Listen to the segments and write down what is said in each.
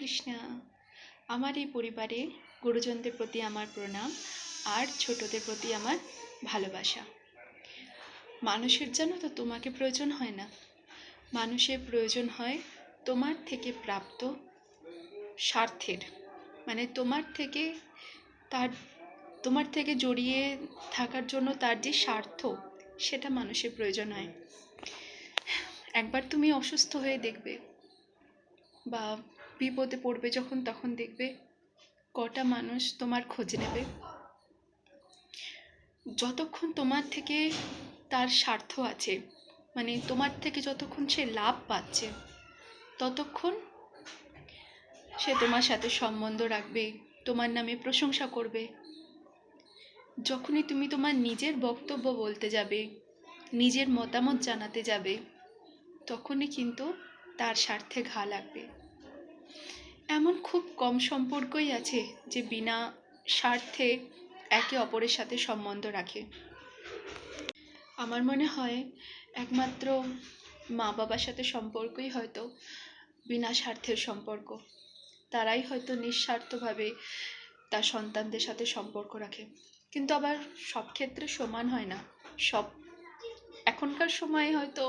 কৃষ্ণা। আমার এই পরিবারে গুরুজনদের প্রতি আমার প্রণাম আর ছোটদের প্রতি আমার ভালোবাসা। মানুষের জানো তো তোমাকে প্রয়োজন হয় না, মানুষের প্রয়োজন হয় তোমার থেকে প্রাপ্ত স্বার্থের, মানে তোমার থেকে জড়িয়ে থাকার জন্য তার যে স্বার্থ, সেটা মানুষের প্রয়োজন হয়। একবার তুমি অসুস্থ হয়ে দেখবে বা বিপদে পড়বে যখন, তখন দেখবে কটা মানুষ তোমার খোঁজ নেবে। যতক্ষণ তোমার থেকে তার স্বার্থ আছে, মানে তোমার থেকে যতক্ষণ সে লাভ পাচ্ছে, ততক্ষণ সে তোমার সাথে সম্বন্ধ রাখবে, তোমার নামে প্রশংসা করবে। যখনই তুমি তোমার নিজের বক্তব্য বলতে যাবে, নিজের মতামত জানাতে যাবে, তখনই কিন্তু তার স্বার্থে ঘা লাগবে। এমন খুব কম সম্পর্কই আছে যে বিনা স্বার্থে একে অপরের সাথে সম্বন্ধ রাখে। আমার মনে হয় একমাত্র মা বাবার সাথে সম্পর্কই হয়তো বিনা স্বার্থের সম্পর্ক। তারাই হয়তো নিঃস্বার্থভাবে তার সন্তানদের সাথে সম্পর্ক রাখে, কিন্তু আবার সব ক্ষেত্রে সমান হয় না। এখনকার সময়ে হয়তো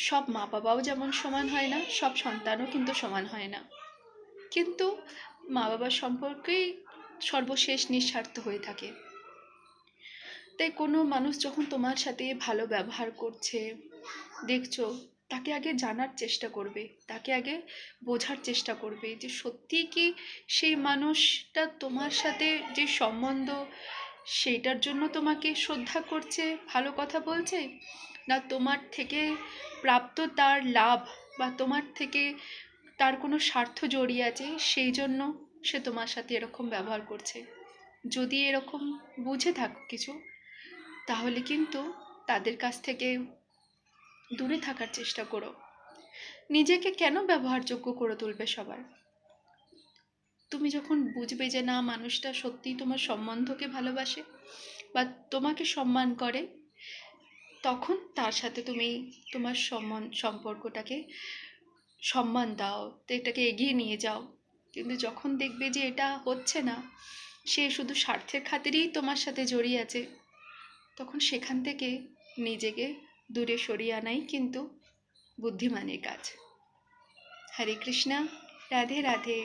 সব মা বাবাও যেমন সমান হয় না, সব সন্তানও কিন্তু সমান হয় না। কিন্তু মা বাবার সম্পর্কেই সর্বশেষ নিঃস্বার্থ হয়ে থাকে। তাই কোনো মানুষ যখন তোমার সাথে ভালো ব্যবহার করছে দেখছো, তাকে আগে জানার চেষ্টা করবে, তাকে আগে বোঝার চেষ্টা করবে যে সত্যিই কি সেই মানুষটা তোমার সাথে যে সম্বন্ধ, সেইটার জন্য তোমাকে শ্রদ্ধা করছে, ভালো কথা বলছে, না তোমার থেকে প্রাপ্ত তার লাভ বা তোমার থেকে তার কোনো স্বার্থ জড়িয়ে আছে, সেই জন্য সে তোমার সাথে এরকম ব্যবহার করছে। যদি এরকম বুঝে থাকো কিছু, তাহলে কিন্তু তাদের কাছ থেকে দূরে থাকার চেষ্টা করো। নিজেকে কেন ব্যবহারযোগ্য করে তুলবে সবার? তুমি যখন বুঝবে যে না, মানুষটা সত্যিই তোমার সম্বন্ধকে ভালোবাসে বা তোমাকে সম্মান করে, তখন তার সাথে তুমি তোমার সম্পর্কটাকে সম্মান দাও, তো এটাকে এগিয়ে নিয়ে যাও। কিন্তু যখন দেখবে যে এটা হচ্ছে না, সে শুধু স্বার্থের খাতিরেই তোমার সাথে জড়িয়ে আছে, তখন সেখান থেকে নিজেকে দূরে সরিয়ে আনাই কিন্তু বুদ্ধিমানের কাজ। হরে কৃষ্ণা, রাধে রাধে।